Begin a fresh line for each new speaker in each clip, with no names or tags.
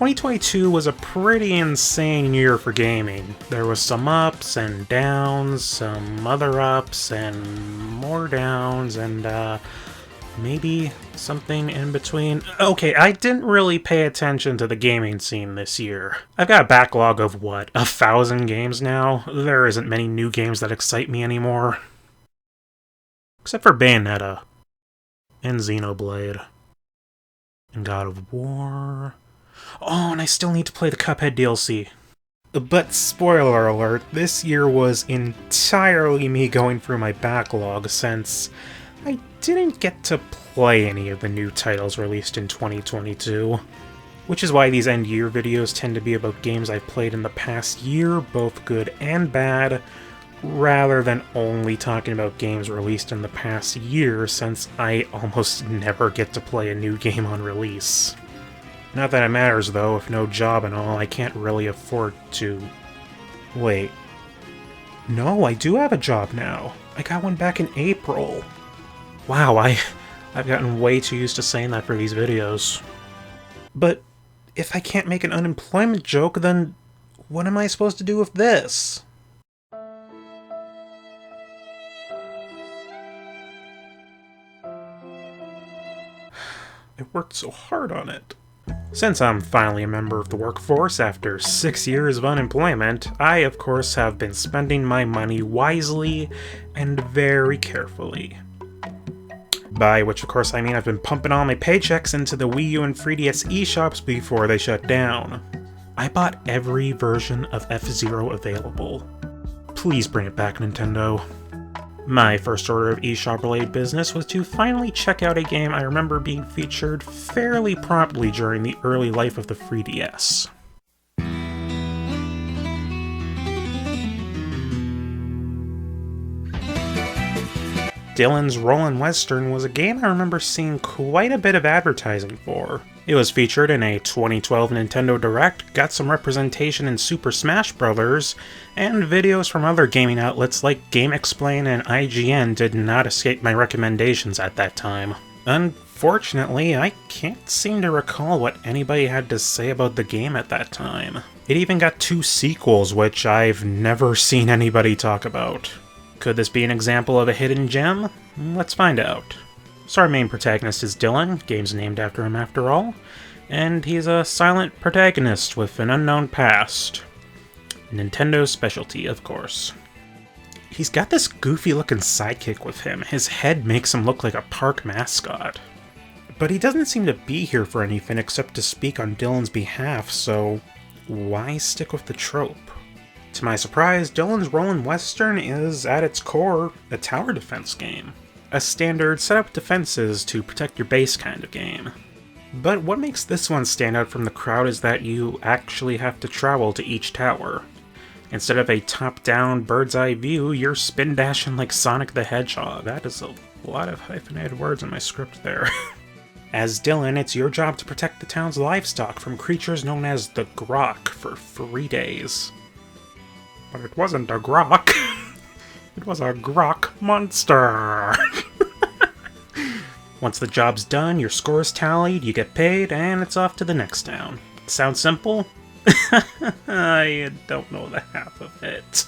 2022 was a pretty insane year for gaming. There was some ups and downs, some other ups and more downs, and maybe something in between. Okay, I didn't really pay attention to the gaming scene this year. I've got a backlog of, 1,000 games now? There isn't many new games that excite me anymore. Except for Bayonetta. And Xenoblade. And God of War. Oh, and I still need to play the Cuphead DLC. But spoiler alert, this year was entirely me going through my backlog since I didn't get to play any of the new titles released in 2022. Which is why these end-year videos tend to be about games I've played in the past year, both good and bad, rather than only talking about games released in the past year, since I almost never get to play a new game on release. Not that it matters though, if no job and all, I can't really afford to... Wait. No, I do have a job now. I got one back in April. Wow, I've gotten way too used to saying that for these videos. But if I can't make an unemployment joke, then what am I supposed to do with this? I worked so hard on it. Since I'm finally a member of the workforce after 6 years of unemployment, I of course have been spending my money wisely and very carefully. By which of course I mean I've been pumping all my paychecks into the Wii U and 3DS eShops before they shut down. I bought every version of F-Zero available. Please bring it back, Nintendo. My first order of eShop-related business was to finally check out a game I remember being featured fairly promptly during the early life of the 3DS. Dillon's Rollin' Western was a game I remember seeing quite a bit of advertising for. It was featured in a 2012 Nintendo Direct, got some representation in Super Smash Bros., and videos from other gaming outlets like GameXplain and IGN did not escape my recommendations at that time. Unfortunately, I can't seem to recall what anybody had to say about the game at that time. It even got 2 sequels, which I've never seen anybody talk about. Could this be an example of a hidden gem? Let's find out. So our main protagonist is Dillon, game's named after him after all, and he's a silent protagonist with an unknown past. Nintendo's specialty, of course. He's got this goofy looking sidekick with him. His head makes him look like a park mascot. But he doesn't seem to be here for anything except to speak on Dillon's behalf, so why stick with the trope? To my surprise, Dillon's Rollin' Western is, at its core, a tower defense game. A standard set up defenses to protect your base kind of game. But what makes this one stand out from the crowd is that you actually have to travel to each tower. Instead of a top-down bird's eye view, you're spin dashing like Sonic the Hedgehog. That is a lot of hyphenated words in my script there. As Dillon, it's your job to protect the town's livestock from creatures known as the Grok for 3 days. But it wasn't a Grok. It was a Grok monster. Once the job's done, your score's tallied, you get paid, and it's off to the next town. Sounds simple? I don't know the half of it.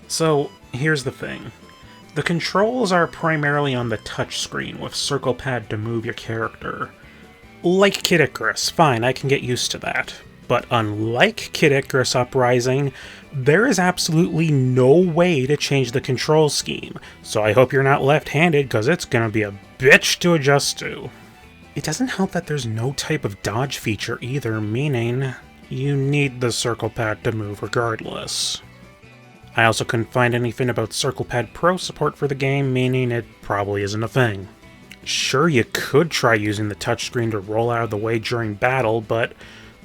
So, here's the thing. The controls are primarily on the touchscreen, with circle pad to move your character. Like Kid Icarus, fine, I can get used to that. But unlike Kid Icarus Uprising, there is absolutely no way to change the control scheme, so I hope you're not left-handed, because it's gonna be a bitch to adjust to. It doesn't help that there's no type of dodge feature either, meaning you need the circle pad to move regardless. I also couldn't find anything about Circle Pad Pro support for the game, meaning it probably isn't a thing. Sure, you could try using the touchscreen to roll out of the way during battle, but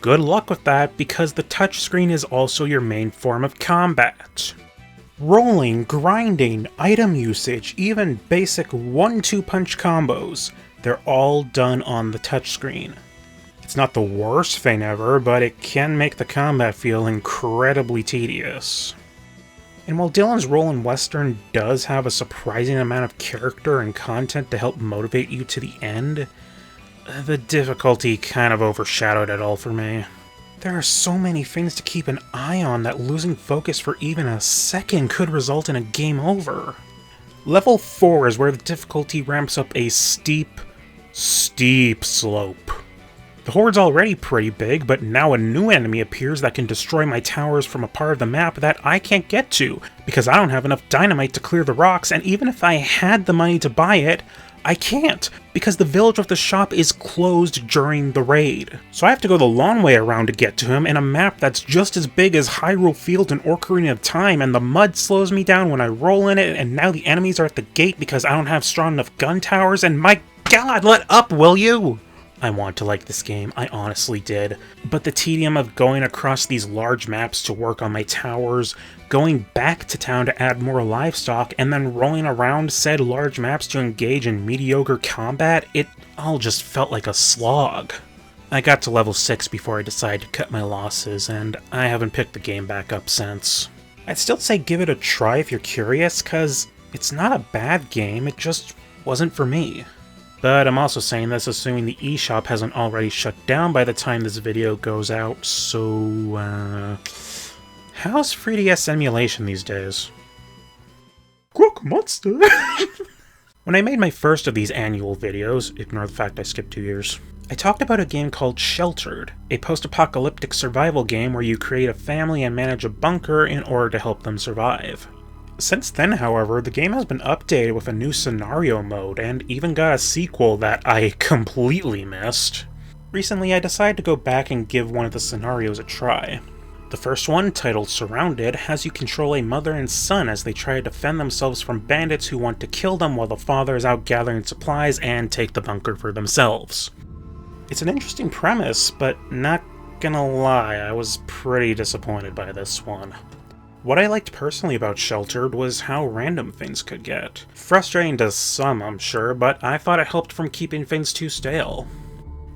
good luck with that, because the touchscreen is also your main form of combat. Rolling, grinding, item usage, even basic 1-2 punch combos, they're all done on the touchscreen. It's not the worst thing ever, but it can make the combat feel incredibly tedious. And while Dillon's Rollin' Western does have a surprising amount of character and content to help motivate you to the end, the difficulty kind of overshadowed it all for me. There are so many things to keep an eye on that losing focus for even a second could result in a game over. Level 4 is where the difficulty ramps up a steep slope. The horde's already pretty big, but now a new enemy appears that can destroy my towers from a part of the map that I can't get to, because I don't have enough dynamite to clear the rocks, and even if I had the money to buy it, I can't, because the village with the shop is closed during the raid. So I have to go the long way around to get to him in a map that's just as big as Hyrule Field and Ocarina of Time, and the mud slows me down when I roll in it, and now the enemies are at the gate because I don't have strong enough gun towers, and my god, let up, will you? I want to like this game, I honestly did, but the tedium of going across these large maps to work on my towers, going back to town to add more livestock, and then rolling around said large maps to engage in mediocre combat, it all just felt like a slog. I got to level 6 before I decided to cut my losses, and I haven't picked the game back up since. I'd still say give it a try if you're curious, cause it's not a bad game, it just wasn't for me. But I'm also saying this assuming the eShop hasn't already shut down by the time this video goes out, so, how's 3DS emulation these days? Crook Monster! When I made my first of these annual videos, ignore the fact I skipped 2 years, I talked about a game called Sheltered, a post-apocalyptic survival game where you create a family and manage a bunker in order to help them survive. Since then, however, the game has been updated with a new scenario mode, and even got a sequel that I completely missed. Recently, I decided to go back and give one of the scenarios a try. The first one, titled Surrounded, has you control a mother and son as they try to defend themselves from bandits who want to kill them while the father is out gathering supplies and take the bunker for themselves. It's an interesting premise, but not gonna lie, I was pretty disappointed by this one. What I liked personally about Sheltered was how random things could get. Frustrating to some, I'm sure, but I thought it helped from keeping things too stale.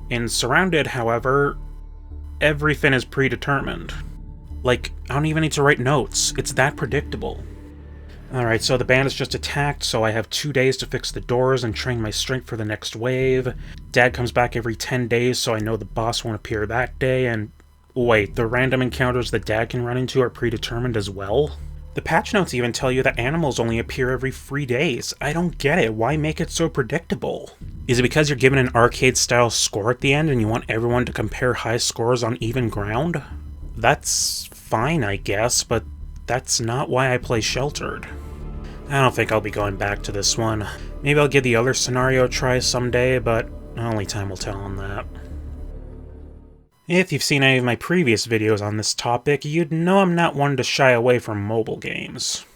In Surrounded, however, everything is predetermined. Like, I don't even need to write notes, it's that predictable. Alright, so the bandits just attacked, so I have 2 days to fix the doors and train my strength for the next wave. Dad comes back every 10 days, so I know the boss won't appear that day, and wait, the random encounters that Dad can run into are predetermined as well? The patch notes even tell you that animals only appear every 3 days. I don't get it, why make it so predictable? Is it because you're given an arcade-style score at the end and you want everyone to compare high scores on even ground? That's fine, I guess, but that's not why I play Sheltered. I don't think I'll be going back to this one. Maybe I'll give the other scenario a try someday, but only time will tell on that. If you've seen any of my previous videos on this topic, you'd know I'm not one to shy away from mobile games.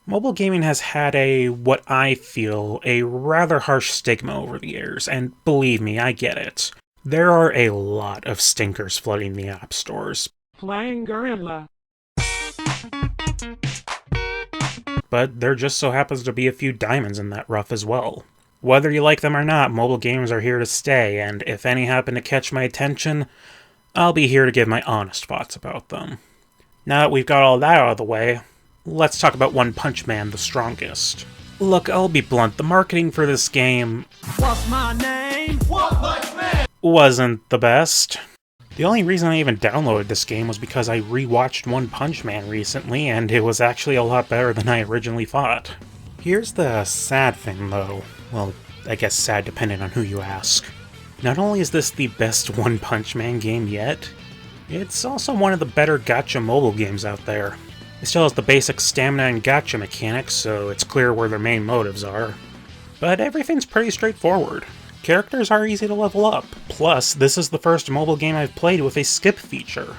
Mobile gaming has had what I feel, a rather harsh stigma over the years, and believe me, I get it. There are a lot of stinkers flooding the app stores.
Playing Gorilla.
But there just so happens to be a few diamonds in that rough as well. Whether you like them or not, mobile games are here to stay, and if any happen to catch my attention, I'll be here to give my honest thoughts about them. Now that we've got all that out of the way, let's talk about One Punch Man the strongest. Look, I'll be blunt, the marketing for this game
What's my name? One Punch Man!
Wasn't the best. The only reason I even downloaded this game was because I rewatched One Punch Man recently, and it was actually a lot better than I originally thought. Here's the sad thing though, well, I guess sad depending on who you ask. Not only is this the best One Punch Man game yet, it's also one of the better gacha mobile games out there. It still has the basic stamina and gacha mechanics, so it's clear where their main motives are. But everything's pretty straightforward. Characters are easy to level up. Plus, this is the first mobile game I've played with a skip feature.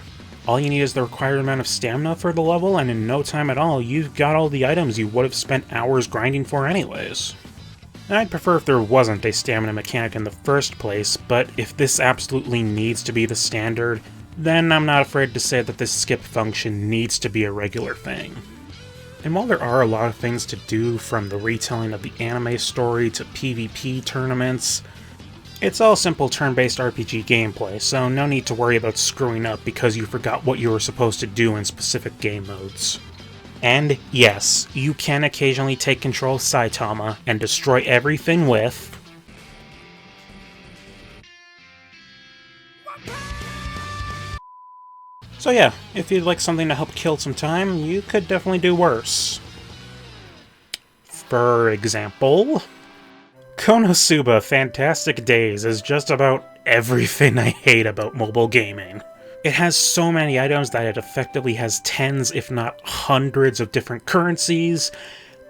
All you need is the required amount of stamina for the level, and in no time at all, you've got all the items you would have spent hours grinding for anyways. I'd prefer if there wasn't a stamina mechanic in the first place, but if this absolutely needs to be the standard, then I'm not afraid to say that this skip function needs to be a regular thing. And while there are a lot of things to do, from the retelling of the anime story to PvP tournaments, it's all simple turn-based RPG gameplay, so no need to worry about screwing up because you forgot what you were supposed to do in specific game modes. And yes, you can occasionally take control of Saitama and destroy everything with So yeah, if you'd like something to help kill some time, you could definitely do worse. For example, Konosuba Fantastic Days is just about everything I hate about mobile gaming. It has so many items that it effectively has tens, if not hundreds, of different currencies,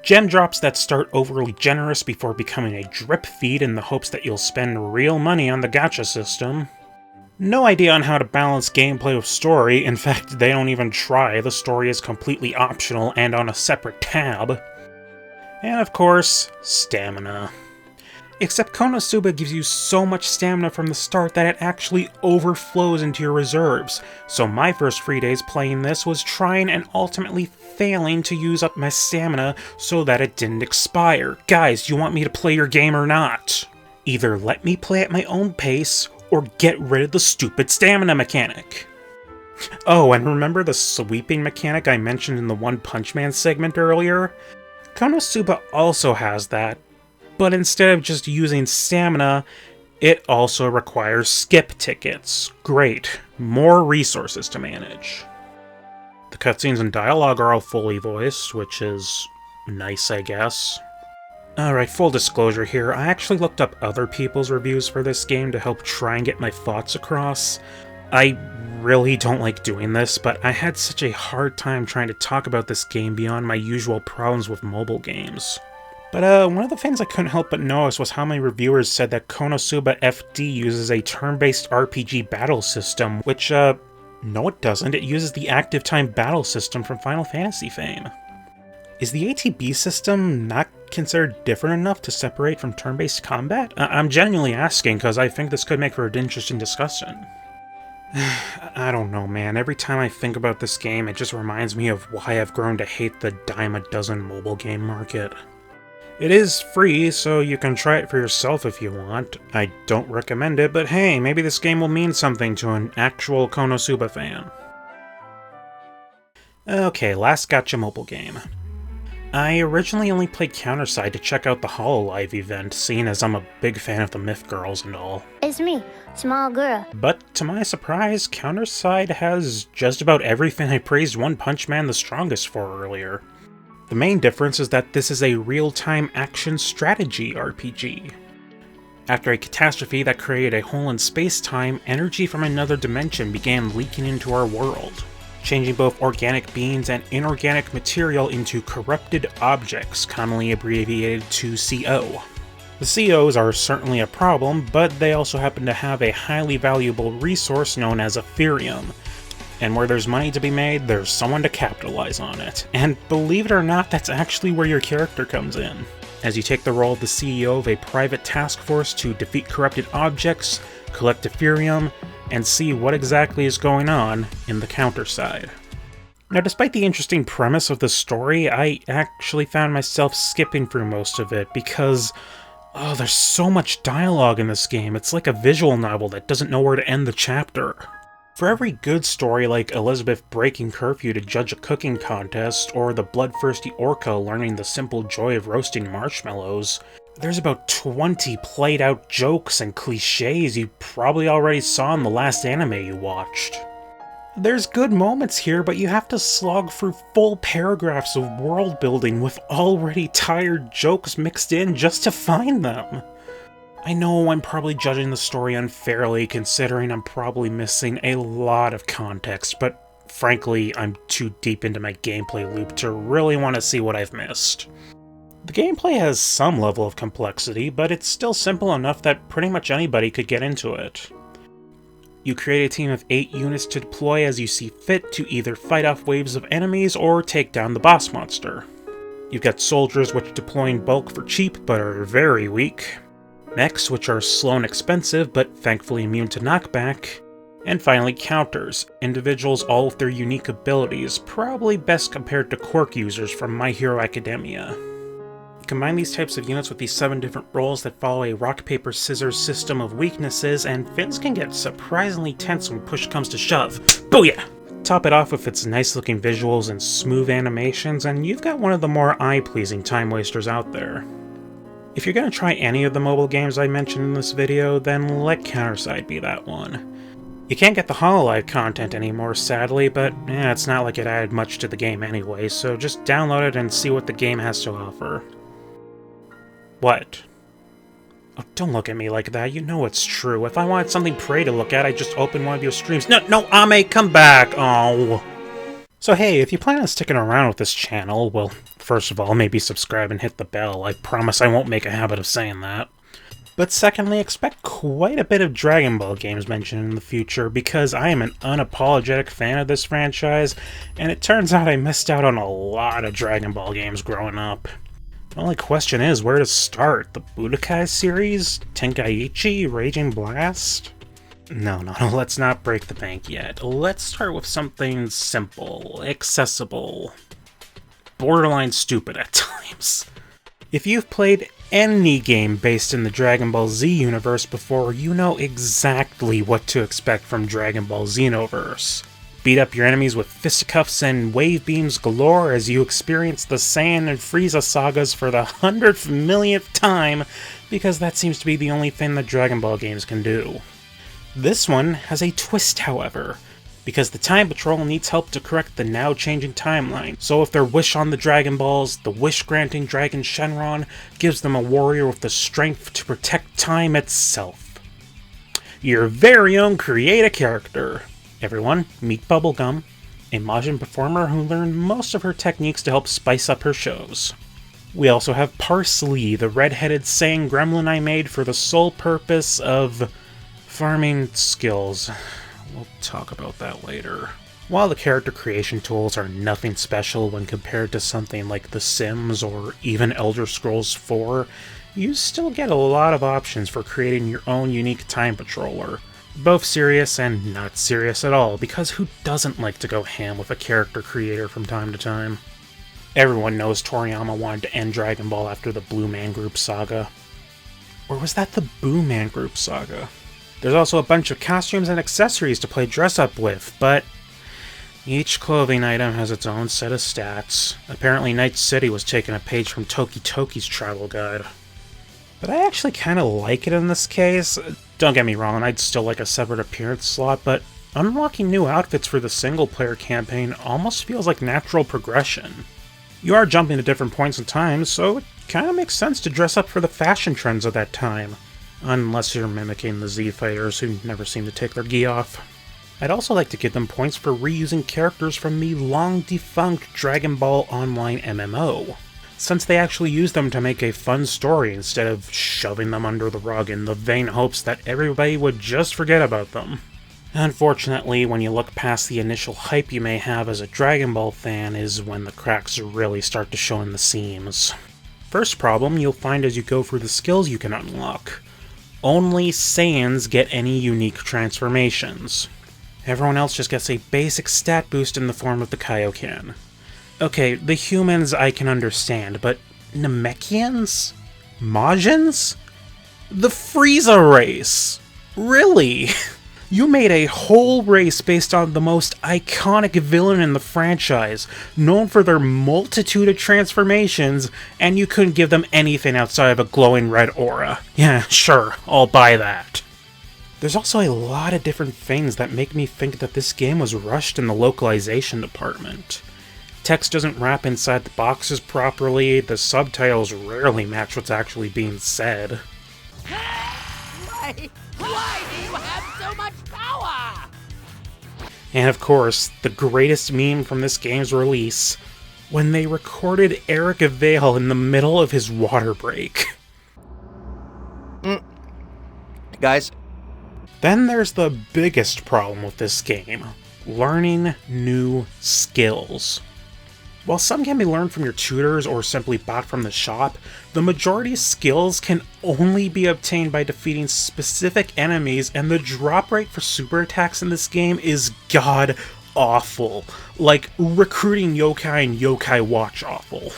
gem drops that start overly generous before becoming a drip feed in the hopes that you'll spend real money on the gacha system. No idea on how to balance gameplay with story. In fact, they don't even try. The story is completely optional and on a separate tab. And of course, stamina. Except Konosuba gives you so much stamina from the start that it actually overflows into your reserves. So my first 3 days playing this was trying and ultimately failing to use up my stamina so that it didn't expire. Guys, you want me to play your game or not? Either let me play at my own pace, or get rid of the stupid stamina mechanic. Oh, and remember the sweeping mechanic I mentioned in the One Punch Man segment earlier? Konosuba also has that, but instead of just using stamina, it also requires skip tickets. Great, more resources to manage. The cutscenes and dialogue are all fully voiced, which is nice, I guess. Alright, full disclosure here, I actually looked up other people's reviews for this game to help try and get my thoughts across. I really don't like doing this, but I had such a hard time trying to talk about this game beyond my usual problems with mobile games. But one of the things I couldn't help but notice was how many reviewers said that Konosuba FD uses a turn-based RPG battle system, which, no it doesn't, it uses the active time battle system from Final Fantasy fame. Is the ATB system not considered different enough to separate from turn-based combat? I'm genuinely asking, because I think this could make for an interesting discussion. I don't know, man. Every time I think about this game, it just reminds me of why I've grown to hate the dime-a-dozen mobile game market. It is free, so you can try it for yourself if you want. I don't recommend it, but hey, maybe this game will mean something to an actual Konosuba fan. Okay, last gacha mobile game. I originally only played Counterside to check out the HoloLive event, seeing as I'm a big fan of the Myth Girls and all.
It's me, small girl.
But to my surprise, Counterside has just about everything I praised One Punch Man the Strongest for earlier. The main difference is that this is a real-time action strategy RPG. After a catastrophe that created a hole in space-time, energy from another dimension began leaking into our world, changing both organic beings and inorganic material into corrupted objects, commonly abbreviated to CO. The COs are certainly a problem, but they also happen to have a highly valuable resource known as Ethereum. And where there's money to be made, there's someone to capitalize on it. And believe it or not, that's actually where your character comes in, as you take the role of the CEO of a private task force to defeat corrupted objects, collect Ethereum, and see what exactly is going on in the counter side. Now, despite the interesting premise of the story, I actually found myself skipping through most of it because, oh, there's so much dialogue in this game. It's like a visual novel that doesn't know where to end the chapter. For every good story like Elizabeth breaking curfew to judge a cooking contest, or the bloodthirsty orca learning the simple joy of roasting marshmallows, there's about 20 played out jokes and cliches you probably already saw in the last anime you watched. There's good moments here, but you have to slog through full paragraphs of world building with already tired jokes mixed in just to find them. I know I'm probably judging the story unfairly, considering I'm probably missing a lot of context, but frankly, I'm too deep into my gameplay loop to really want to see what I've missed. The gameplay has some level of complexity, but it's still simple enough that pretty much anybody could get into it. You create a team of 8 units to deploy as you see fit to either fight off waves of enemies or take down the boss monster. You've got soldiers which deploy in bulk for cheap but are very weak, mechs which are slow and expensive but thankfully immune to knockback, and finally counters, individuals all with their unique abilities, probably best compared to quirk users from My Hero Academia. Combine these types of units with these 7 different roles that follow a rock-paper-scissors system of weaknesses, and things can get surprisingly tense when push comes to shove. Booyah! Top it off with its nice-looking visuals and smooth animations, and you've got one of the more eye-pleasing time-wasters out there. If you're going to try any of the mobile games I mentioned in this video, then let Counterside be that one. You can't get the Hololive content anymore, sadly, but it's not like it added much to the game anyway, so just download it and see what the game has to offer. What? Oh, don't look at me like that, you know it's true. If I wanted something pretty to look at, I'd just open one of your streams. No, Ame, come back! Oh. So hey, if you plan on sticking around with this channel, well, first of all, maybe subscribe and hit the bell. I promise I won't make a habit of saying that. But secondly, expect quite a bit of Dragon Ball games mentioned in the future, because I am an unapologetic fan of this franchise, and it turns out I missed out on a lot of Dragon Ball games growing up. The only question is, where to start? The Budokai series? Tenkaichi? Raging Blast? No, let's not break the bank yet. Let's start with something simple, accessible, borderline stupid at times. If you've played any game based in the Dragon Ball Z universe before, you know exactly what to expect from Dragon Ball Xenoverse. Beat up your enemies with fisticuffs and wave beams galore as you experience the Saiyan and Frieza sagas for the 100th millionth time, because that seems to be the only thing that Dragon Ball games can do. This one has a twist, however, because the Time Patrol needs help to correct the now-changing timeline. So if their wish on the Dragon Balls, the wish-granting Dragon Shenron gives them a warrior with the strength to protect time itself. Your very own create a character. Everyone, meet Bubblegum, a Majin performer who learned most of her techniques to help spice up her shows. We also have Parsley, the red-headed Saiyan gremlin I made for the sole purpose of farming skills. We'll talk about that later. While the character creation tools are nothing special when compared to something like The Sims or even Elder Scrolls 4, you still get a lot of options for creating your own unique time patroller. Both serious and not serious at all, because who doesn't like to go ham with a character creator from time to time? Everyone knows Toriyama wanted to end Dragon Ball after the Blue Man Group saga. Or was that the Boo Man Group saga? There's also a bunch of costumes and accessories to play dress-up with, but each clothing item has its own set of stats. Apparently Night City was taking a page from Toki Toki's travel guide. But I actually kind of like it in this case. Don't get me wrong, I'd still like a separate appearance slot, but unlocking new outfits for the single-player campaign almost feels like natural progression. You are jumping to different points in time, so it kind of makes sense to dress up for the fashion trends of that time. Unless you're mimicking the Z-Fighters, who never seem to take their gi off. I'd also like to give them points for reusing characters from the long-defunct Dragon Ball Online MMO, since they actually used them to make a fun story instead of shoving them under the rug in the vain hopes that everybody would just forget about them. Unfortunately, when you look past the initial hype you may have as a Dragon Ball fan is when the cracks really start to show in the seams. First problem you'll find as you go through the skills you can unlock. Only Saiyans get any unique transformations. Everyone else just gets a basic stat boost in the form of the Kaioken. Okay, the humans I can understand, but Namekians? Majins? The Frieza race! Really? You made a whole race based on the most iconic villain in the franchise, known for their multitude of transformations, and you couldn't give them anything outside of a glowing red aura. Yeah, sure, I'll buy that. There's also a lot of different things that make me think that this game was rushed in the localization department. Text doesn't wrap inside the boxes properly, the subtitles rarely match what's actually being said.
Why do you have so much power?
And of course, the greatest meme from this game's release, when they recorded Eric Vale in the middle of his water break.
Guys.
Then there's the biggest problem with this game, learning new skills. While some can be learned from your tutors or simply bought from the shop, the majority of skills can only be obtained by defeating specific enemies, and the drop rate for super attacks in this game is god-awful. Like, recruiting yokai and yokai watch awful.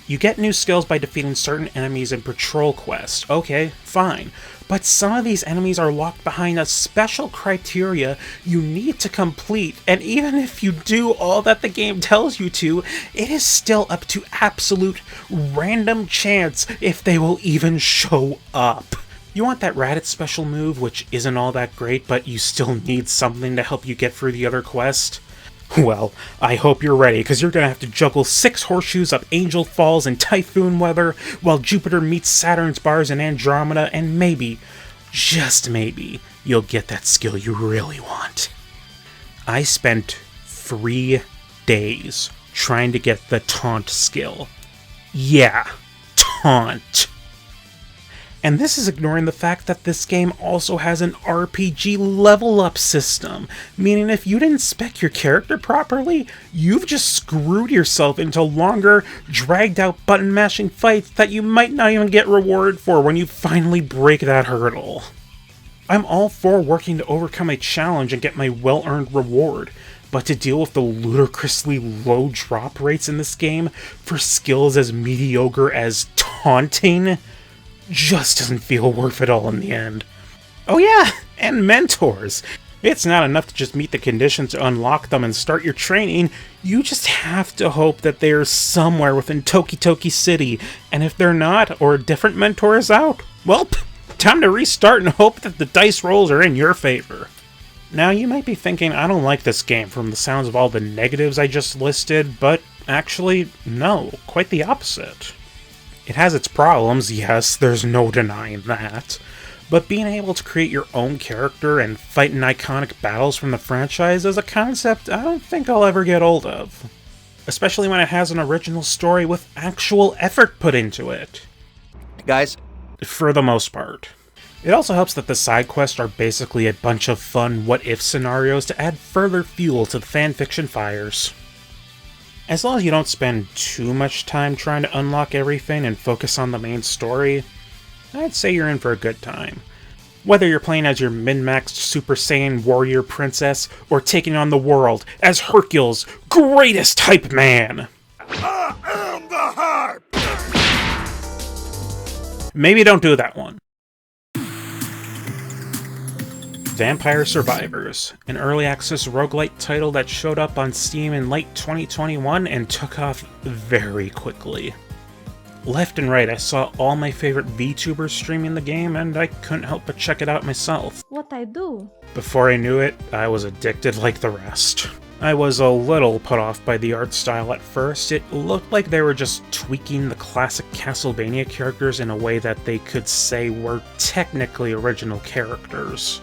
You get new skills by defeating certain enemies in patrol quests. Okay, fine. But some of these enemies are locked behind a special criteria you need to complete, and even if you do all that the game tells you to, it is still up to absolute random chance if they will even show up. You want that Raditz special move, which isn't all that great, but you still need something to help you get through the other quest? Well, I hope you're ready, because you're going to have to juggle 6 horseshoes up Angel Falls and Typhoon Weather, while Jupiter meets Saturn's bars in Andromeda, and maybe, just maybe, you'll get that skill you really want. I spent 3 days trying to get the Taunt skill. Yeah, Taunt. And this is ignoring the fact that this game also has an RPG level up system, meaning if you didn't spec your character properly, you've just screwed yourself into longer, dragged out button mashing fights that you might not even get rewarded for when you finally break that hurdle. I'm all for working to overcome a challenge and get my well-earned reward, but to deal with the ludicrously low drop rates in this game for skills as mediocre as taunting just doesn't feel worth it all in the end. Oh yeah, and mentors! It's not enough to just meet the conditions to unlock them and start your training, you just have to hope that they are somewhere within Toki Toki City, and if they're not, or a different mentor is out, well, time to restart and hope that the dice rolls are in your favor. Now you might be thinking I don't like this game from the sounds of all the negatives I just listed, but actually, no, quite the opposite. It has its problems, yes, there's no denying that, but being able to create your own character and fight in iconic battles from the franchise is a concept I don't think I'll ever get old of. Especially when it has an original story with actual effort put into it.
Guys,
for the most part. It also helps that the side quests are basically a bunch of fun what-if scenarios to add further fuel to the fanfiction fires. As long as you don't spend too much time trying to unlock everything and focus on the main story, I'd say you're in for a good time. Whether you're playing as your min-maxed Super Saiyan warrior princess, or taking on the world as Hercule's greatest hype man!
I am the hype!
Maybe don't do that one. Vampire Survivors, an early access roguelite title that showed up on Steam in late 2021 and took off very quickly. Left and right, I saw all my favorite VTubers streaming the game, and I couldn't help but check it out myself.
What I do?
Before I knew it, I was addicted like the rest. I was a little put off by the art style at first. It looked like they were just tweaking the classic Castlevania characters in a way that they could say were technically original characters.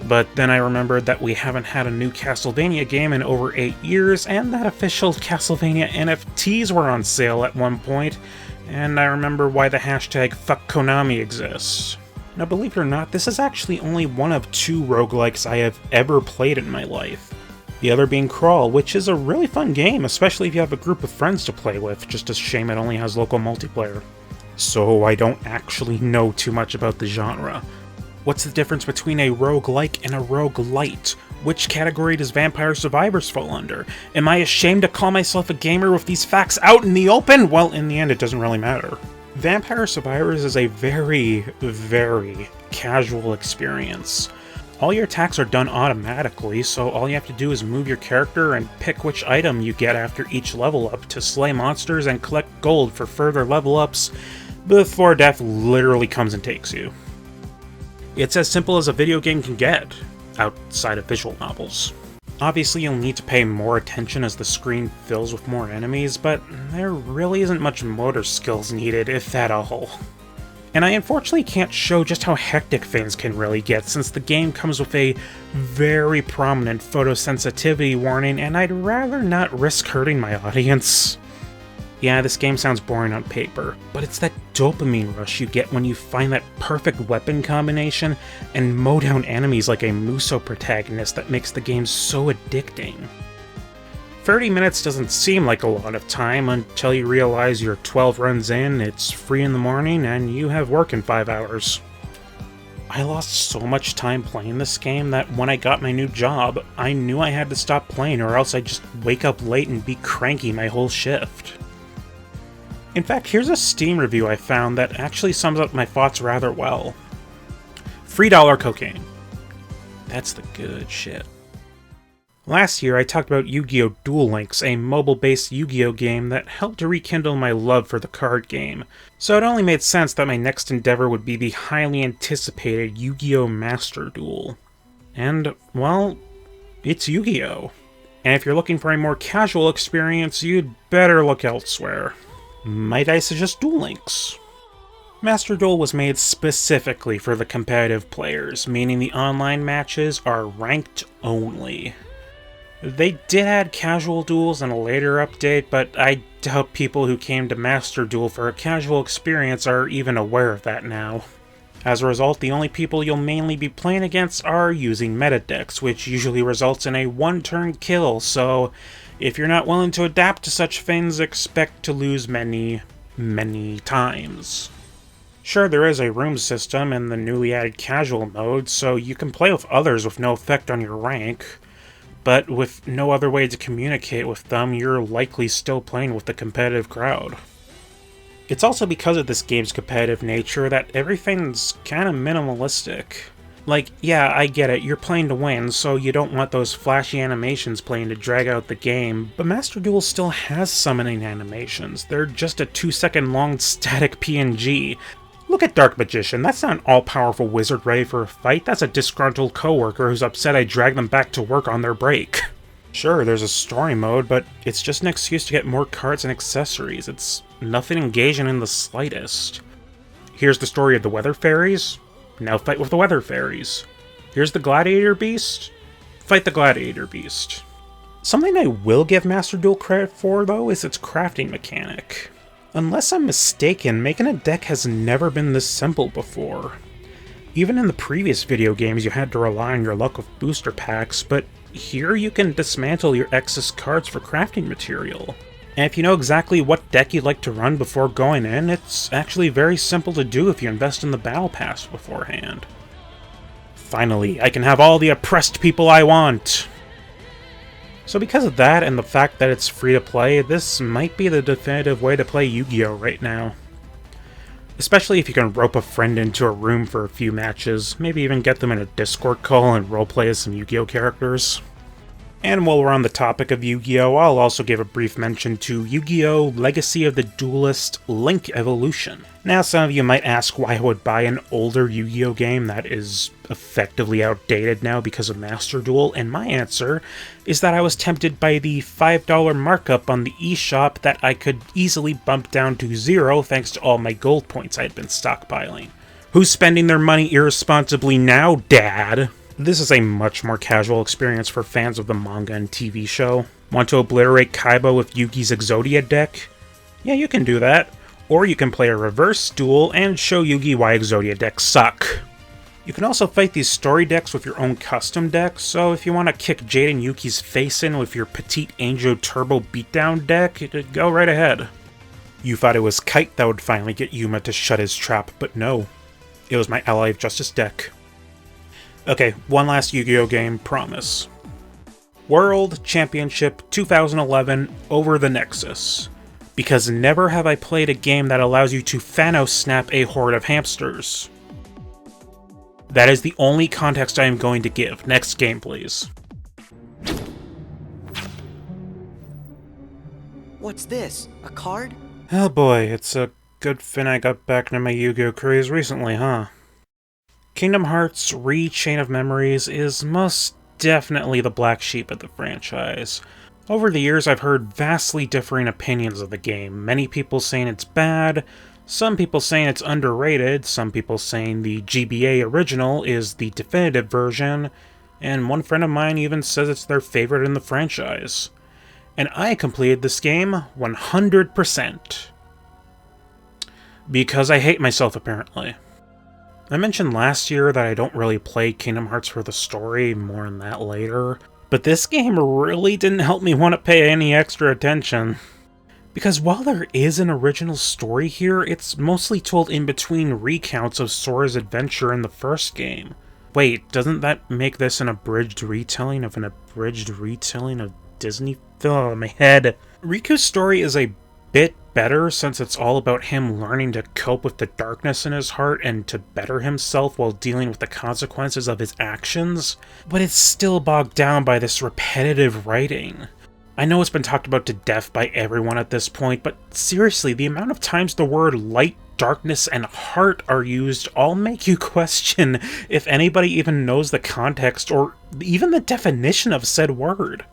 But then I remembered that we haven't had a new Castlevania game in over 8 years, and that official Castlevania NFTs were on sale at one point, and I remember why the hashtag #FuckKonami exists. Now believe it or not, this is actually only one of 2 roguelikes I have ever played in my life. The other being Crawl, which is a really fun game, especially if you have a group of friends to play with, just a shame it only has local multiplayer. So I don't actually know too much about the genre. What's the difference between a roguelike and a roguelite? Which category does Vampire Survivors fall under? Am I ashamed to call myself a gamer with these facts out in the open? Well, in the end, it doesn't really matter. Vampire Survivors is a very, very casual experience. All your attacks are done automatically, so all you have to do is move your character and pick which item you get after each level up to slay monsters and collect gold for further level ups before death literally comes and takes you. It's as simple as a video game can get, outside of visual novels. Obviously you'll need to pay more attention as the screen fills with more enemies, but there really isn't much motor skills needed, if at all. And I unfortunately can't show just how hectic things can really get, since the game comes with a very prominent photosensitivity warning, and I'd rather not risk hurting my audience. Yeah, this game sounds boring on paper, but it's that dopamine rush you get when you find that perfect weapon combination and mow down enemies like a Muso protagonist that makes the game so addicting. 30 minutes doesn't seem like a lot of time until you realize you're 12 runs in, it's 3 in the morning, and you have work in 5 hours. I lost so much time playing this game that when I got my new job, I knew I had to stop playing or else I'd just wake up late and be cranky my whole shift. In fact, here's a Steam review I found that actually sums up my thoughts rather well. $3 cocaine. That's the good shit. Last year, I talked about Yu-Gi-Oh! Duel Links, a mobile-based Yu-Gi-Oh! Game that helped to rekindle my love for the card game, so it only made sense that my next endeavor would be the highly anticipated Yu-Gi-Oh! Master Duel. And, well, it's Yu-Gi-Oh! And if you're looking for a more casual experience, you'd better look elsewhere. Might I suggest Duel Links? Master Duel was made specifically for the competitive players, meaning the online matches are ranked only. They did add casual duels in a later update, but I doubt people who came to Master Duel for a casual experience are even aware of that now. As a result, the only people you'll mainly be playing against are using meta decks, which usually results in a one-turn kill, so if you're not willing to adapt to such things, expect to lose many, many times. Sure, there is a room system in the newly added casual mode, so you can play with others with no effect on your rank, but with no other way to communicate with them, you're likely still playing with the competitive crowd. It's also because of this game's competitive nature that everything's kinda minimalistic. Like, yeah, I get it, you're playing to win, so you don't want those flashy animations playing to drag out the game, but Master Duel still has summoning animations. They're just a 2-second long static PNG. Look at Dark Magician, that's not an all-powerful wizard ready for a fight, that's a disgruntled coworker who's upset I dragged them back to work on their break. Sure, there's a story mode, but it's just an excuse to get more cards and accessories. It's nothing engaging in the slightest. Here's the story of the Weather Fairies, now fight with the Weather Fairies. Here's the Gladiator Beast, fight the Gladiator Beast. Something I will give Master Duel credit for, though, is its crafting mechanic. Unless I'm mistaken, making a deck has never been this simple before. Even in the previous video games you had to rely on your luck with booster packs, but here you can dismantle your excess cards for crafting material. And if you know exactly what deck you'd like to run before going in, it's actually very simple to do if you invest in the Battle Pass beforehand. Finally, I can have all the oppressed people I want! So because of that, and the fact that it's free to play, this might be the definitive way to play Yu-Gi-Oh! Right now. Especially if you can rope a friend into a room for a few matches, maybe even get them in a Discord call and roleplay as some Yu-Gi-Oh! Characters. And while we're on the topic of Yu-Gi-Oh!, I'll also give a brief mention to Yu-Gi-Oh! Legacy of the Duelist Link Evolution. Now some of you might ask why I would buy an older Yu-Gi-Oh! Game that is effectively outdated now because of Master Duel, and my answer is that I was tempted by the $5 markup on the eShop that I could easily bump down to 0 thanks to all my gold points I had been stockpiling. Who's spending their money irresponsibly now, Dad? This is a much more casual experience for fans of the manga and TV show. Want to obliterate Kaiba with Yugi's Exodia deck? Yeah, you can do that. Or you can play a reverse duel and show Yugi why Exodia decks suck. You can also fight these story decks with your own custom deck, so if you want to kick Jade and Yuki's face in with your Petite Angel Turbo Beatdown deck, go right ahead. You thought it was Kite that would finally get Yuma to shut his trap, but no. It was my Ally of Justice deck. Okay, one last Yu-Gi-Oh! Game, promise. World Championship 2011 Over the Nexus. Because never have I played a game that allows you to Thanos snap a horde of hamsters. That is the only context I am going to give. Next game, please.
What's this? A card?
Oh boy, it's a good thing I got back into my Yu-Gi-Oh! Craze recently, huh? Kingdom Hearts Re-Chain of Memories is most definitely the black sheep of the franchise. Over the years, I've heard vastly differing opinions of the game. Many people saying it's bad, some people saying it's underrated, some people saying the GBA original is the definitive version, and one friend of mine even says it's their favorite in the franchise. And I completed this game 100%. Because I hate myself, apparently. I mentioned last year that I don't really play Kingdom Hearts for the story, more on that later, but this game really didn't help me want to pay any extra attention. Because while there is an original story here, it's mostly told in between recounts of Sora's adventure in the first game. Wait, doesn't that make this an abridged retelling of Disney film? Oh, my head. Riku's story is a bit better since it's all about him learning to cope with the darkness in his heart and to better himself while dealing with the consequences of his actions, but it's still bogged down by this repetitive writing. I know it's been talked about to death by everyone at this point, but seriously, the amount of times the word light, darkness, and heart are used all make you question if anybody even knows the context or even the definition of said word.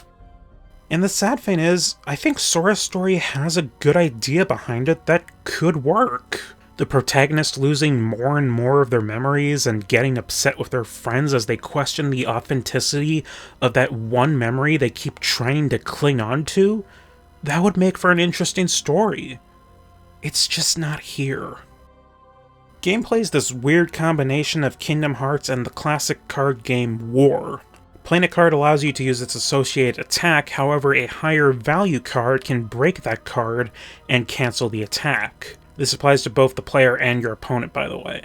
And the sad thing is, I think Sora's story has a good idea behind it that could work. The protagonist losing more and more of their memories and getting upset with their friends as they question the authenticity of that one memory they keep trying to cling on to, that would make for an interesting story. It's just not here. Gameplay is this weird combination of Kingdom Hearts and the classic card game War. Playing a card allows you to use its associated attack, however a higher value card can break that card and cancel the attack. This applies to both the player and your opponent, by the way.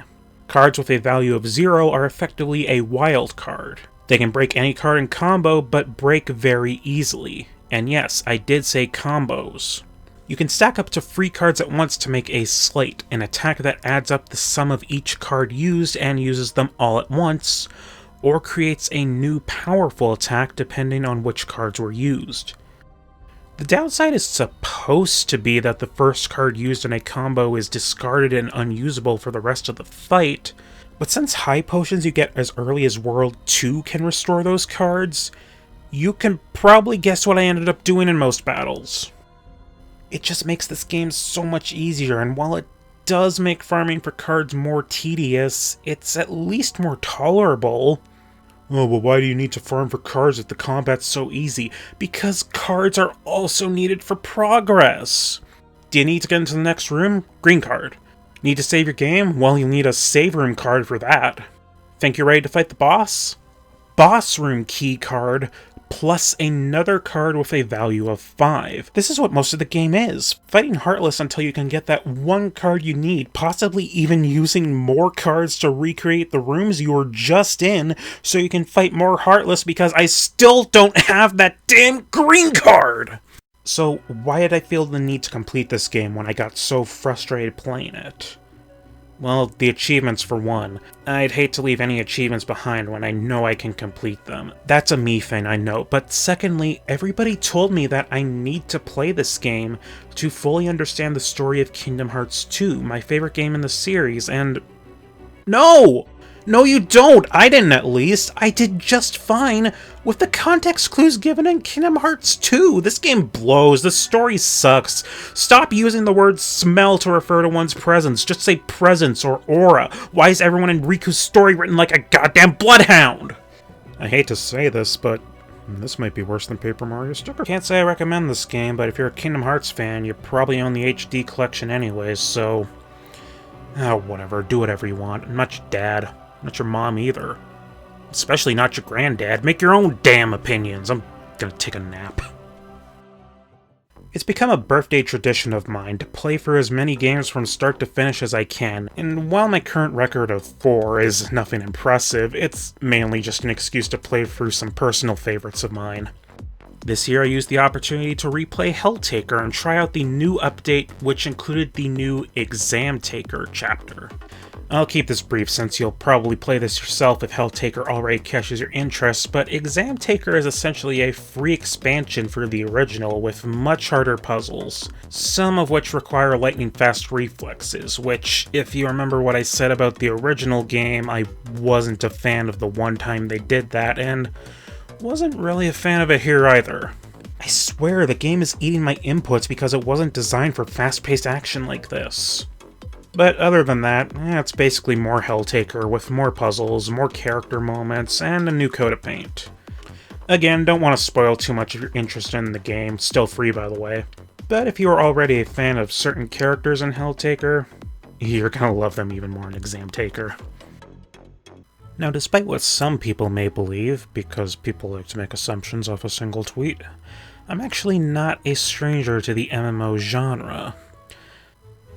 Cards with a value of 0 are effectively a wild card. They can break any card in combo, but break very easily. And yes, I did say combos. You can stack up to 3 cards at once to make a slate, an attack that adds up the sum of each card used and uses them all at once, or creates a new powerful attack depending on which cards were used. The downside is supposed to be that the first card used in a combo is discarded and unusable for the rest of the fight, but since high potions you get as early as World 2 can restore those cards, you can probably guess what I ended up doing in most battles. It just makes this game so much easier, and while it does make farming for cards more tedious, it's at least more tolerable. Oh, well, why do you need to farm for cards if the combat's so easy? Because cards are also needed for progress. Do you need to get into the next room? Green card. Need to save your game? Well, you'll need a save room card for that. Think you're ready to fight the boss? Boss room key card, plus another card with a value of 5. This is what most of the game is, fighting Heartless until you can get that one card you need, possibly even using more cards to recreate the rooms you were just in, so you can fight more Heartless because I still don't have that damn green card! So why did I feel the need to complete this game when I got so frustrated playing it? Well, the achievements for one. I'd hate to leave any achievements behind when I know I can complete them. That's a me thing, I know. But secondly, everybody told me that I need to play this game to fully understand the story of Kingdom Hearts 2, my favorite game in the series, and... No! No, you don't! I didn't, at least. I did just fine with the context clues given in Kingdom Hearts 2. This game blows. The story sucks. Stop using the word smell to refer to one's presence. Just say presence or aura. Why is everyone in Riku's story written like a goddamn bloodhound? I hate to say this, but this might be worse than Paper Mario Sticker. Can't say I recommend this game, but if you're a Kingdom Hearts fan, you probably own the HD collection anyways, so... Oh, whatever. Do whatever you want. I'm not your dad. Not your mom either. Especially not your granddad. Make your own damn opinions. I'm gonna take a nap. It's become a birthday tradition of mine to play through as many games from start to finish as I can, and while my current record of 4 is nothing impressive, it's mainly just an excuse to play through some personal favorites of mine. This year I used the opportunity to replay Helltaker and try out the new update, which included the new Xenoverse chapter. I'll keep this brief since you'll probably play this yourself if Helltaker already catches your interest, but Xenoverse is essentially a free expansion for the original with much harder puzzles, some of which require lightning-fast reflexes, which, if you remember what I said about the original game, I wasn't a fan of the one time they did that, and wasn't really a fan of it here either. I swear the game is eating my inputs because it wasn't designed for fast-paced action like this. But other than that, it's basically more Helltaker with more puzzles, more character moments, and a new coat of paint. Again, don't want to spoil too much if you're interested in the game, still free by the way. But if you are already a fan of certain characters in Helltaker, you're gonna love them even more in Xenoverse. Now, despite what some people may believe, because people like to make assumptions off a single tweet, I'm actually not a stranger to the MMO genre.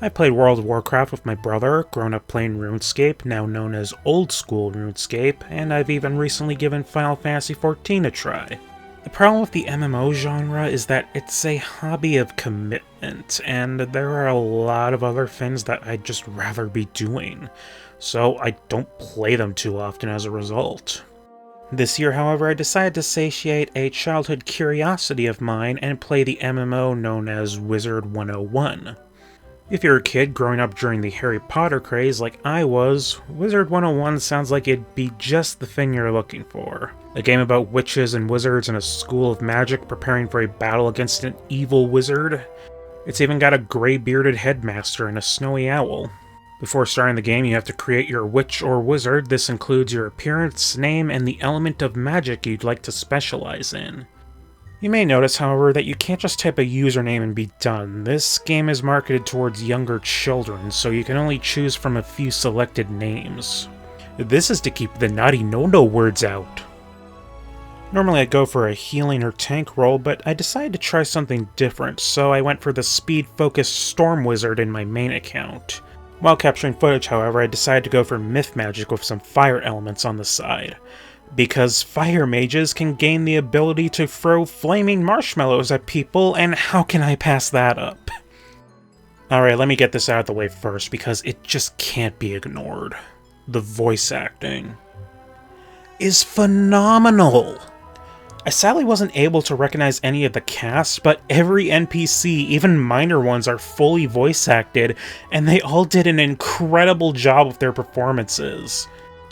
I played World of Warcraft with my brother, grown up playing RuneScape, now known as Old School RuneScape, and I've even recently given Final Fantasy XIV a try. The problem with the MMO genre is that it's a hobby of commitment, and there are a lot of other things that I'd just rather be doing, so I don't play them too often as a result. This year, however, I decided to satiate a childhood curiosity of mine and play the MMO known as Wizard 101. If you're a kid growing up during the Harry Potter craze like I was, Wizard 101 sounds like it'd be just the thing you're looking for. A game about witches and wizards in a school of magic preparing for a battle against an evil wizard. It's even got a gray-bearded headmaster and a snowy owl. Before starting the game, you have to create your witch or wizard. This includes your appearance, name, and the element of magic you'd like to specialize in. You may notice, however, that you can't just type a username and be done. This game is marketed towards younger children, so you can only choose from a few selected names. This is to keep the naughty no-no words out. Normally I'd go for a healing or tank role, but I decided to try something different, so I went for the speed-focused Storm Wizard in my main account. While capturing footage, however, I decided to go for myth magic with some fire elements on the side. Because fire mages can gain the ability to throw flaming marshmallows at people, and how can I pass that up? Alright, let me get this out of the way first, because it just can't be ignored. The voice acting is phenomenal! I sadly wasn't able to recognize any of the cast, but every NPC, even minor ones, are fully voice acted, and they all did an incredible job with their performances.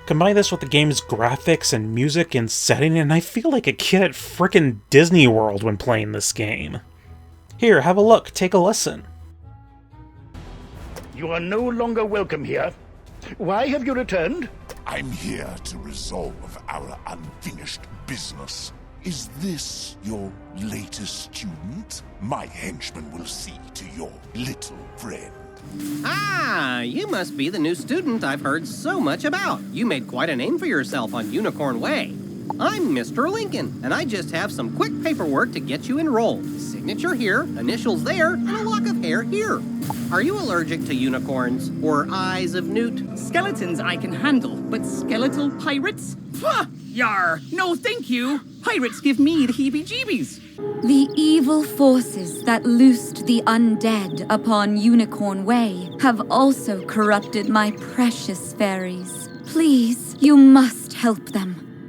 Combine this with the game's graphics and music and setting, and I feel like a kid at frickin' Disney World when playing this game. Here, have a look, take a listen.
You are no longer welcome here. Why have you returned?
I'm here to resolve our unfinished business. Is this your latest student? My henchman will see to your little friend.
Ah, you must be the new student I've heard so much about. You made quite a name for yourself on Unicorn Way. I'm Mr. Lincoln, and I just have some quick paperwork to get you enrolled. Signature here, initials there, and a lock of hair here. Are you allergic to unicorns or eyes of newt?
Skeletons I can handle, but skeletal pirates? Pah! Yar! No thank you! Pirates give me the heebie-jeebies!
The evil forces that loosed the undead upon Unicorn Way have also corrupted my precious fairies. Please, you must help them.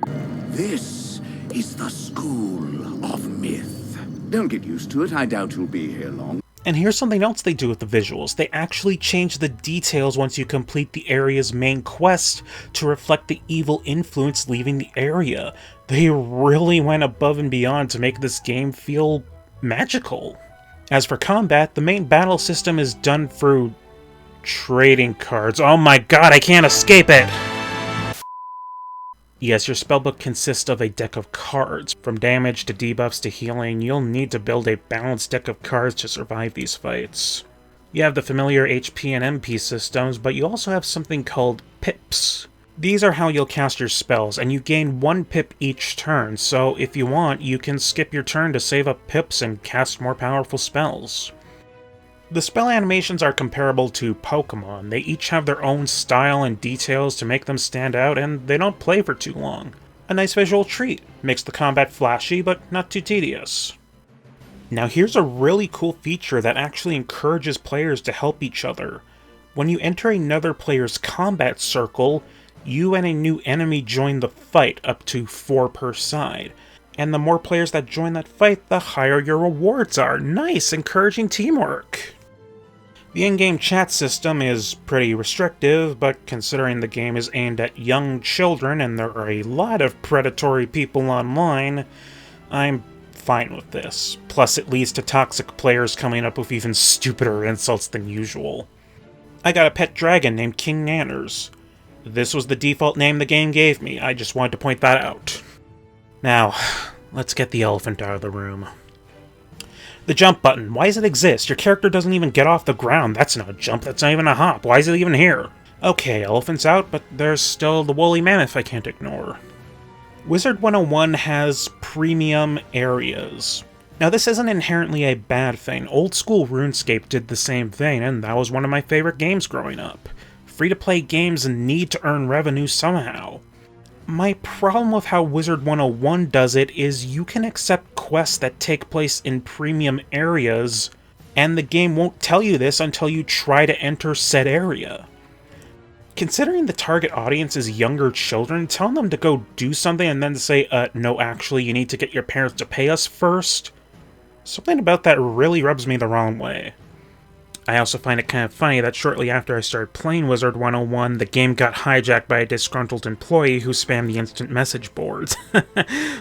This is the School of Myth. Don't get used to it, I doubt you'll be here long.
And here's something else they do with the visuals. They actually change the details once you complete the area's main quest to reflect the evil influence leaving the area. They really went above and beyond to make this game feel magical. As for combat, the main battle system is done through trading cards. Oh my god, I can't escape it! Yes, your spellbook consists of a deck of cards. From damage to debuffs to healing, you'll need to build a balanced deck of cards to survive these fights. You have the familiar HP and MP systems, but you also have something called pips. These are how you'll cast your spells, and you gain 1 pip each turn, so if you want, you can skip your turn to save up pips and cast more powerful spells. The spell animations are comparable to Pokemon. They each have their own style and details to make them stand out, and they don't play for too long. A nice visual treat. Makes the combat flashy, but not too tedious. Now here's a really cool feature that actually encourages players to help each other. When you enter another player's combat circle, you and a new enemy join the fight, up to 4 per side. And the more players that join that fight, the higher your rewards are. Nice, encouraging teamwork. The in-game chat system is pretty restrictive, but considering the game is aimed at young children and there are a lot of predatory people online, I'm fine with this. Plus, it leads to toxic players coming up with even stupider insults than usual. I got a pet dragon named King Nanners. This was the default name the game gave me, I just wanted to point that out. Now, let's get the elephant out of the room. The jump button, why does it exist? Your character doesn't even get off the ground. That's not a jump, that's not even a hop. Why is it even here? Okay, elephant's out, but there's still the woolly mammoth I can't ignore. Wizard 101 has premium areas. Now this isn't inherently a bad thing. Old school RuneScape did the same thing, and that was one of my favorite games growing up. Free-to-play games need to earn revenue somehow. My problem with how Wizard 101 does it is you can accept quests that take place in premium areas, and the game won't tell you this until you try to enter said area. Considering the target audience is younger children, telling them to go do something and then say, no, actually, you need to get your parents to pay us first, something about that really rubs me the wrong way. I also find it kind of funny that shortly after I started playing Wizard 101, the game got hijacked by a disgruntled employee who spammed the instant message boards.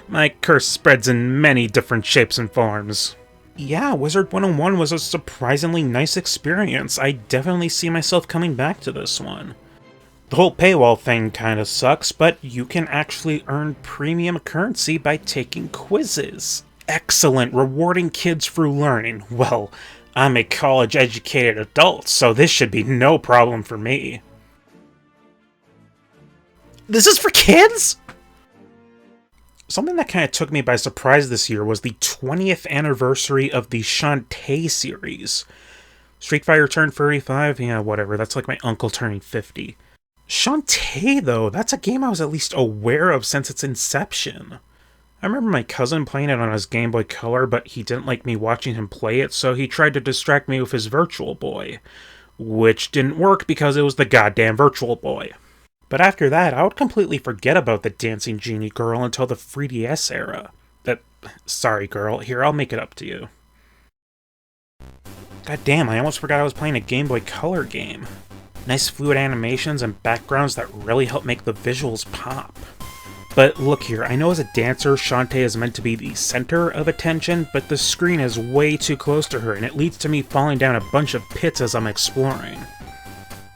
My curse spreads in many different shapes and forms. Yeah, Wizard 101 was a surprisingly nice experience. I definitely see myself coming back to this one. The whole paywall thing kinda sucks, but you can actually earn premium currency by taking quizzes. Excellent, rewarding kids for learning. Well, I'm a college-educated adult, so this should be no problem for me. This is for kids?! Something that kind of took me by surprise this year was the 20th anniversary of the Shantae series. Street Fighter turned 35? Yeah, whatever, that's like my uncle turning 50. Shantae, though, that's a game I was at least aware of since its inception. I remember my cousin playing it on his Game Boy Color, but he didn't like me watching him play it, so he tried to distract me with his Virtual Boy. Which didn't work because it was the goddamn Virtual Boy. But after that, I would completely forget about the Dancing Genie girl until the 3DS era. Sorry girl, here, I'll make it up to you. God damn, I almost forgot I was playing a Game Boy Color game. Nice fluid animations and backgrounds that really help make the visuals pop. But look here, I know as a dancer, Shantae is meant to be the center of attention, but the screen is way too close to her, and it leads to me falling down a bunch of pits as I'm exploring.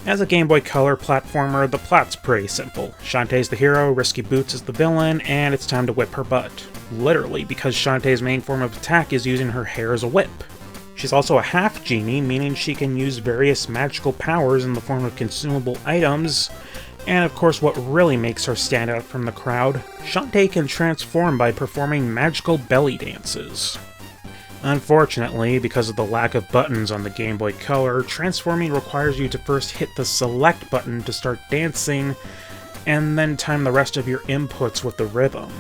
As a Game Boy Color platformer, the plot's pretty simple. Shantae's the hero, Risky Boots is the villain, and it's time to whip her butt. Literally, because Shantae's main form of attack is using her hair as a whip. She's also a half-genie, meaning she can use various magical powers in the form of consumable items, and of course what really makes her stand out from the crowd, Shantae can transform by performing magical belly dances. Unfortunately, because of the lack of buttons on the Game Boy Color, transforming requires you to first hit the select button to start dancing, and then time the rest of your inputs with the rhythm.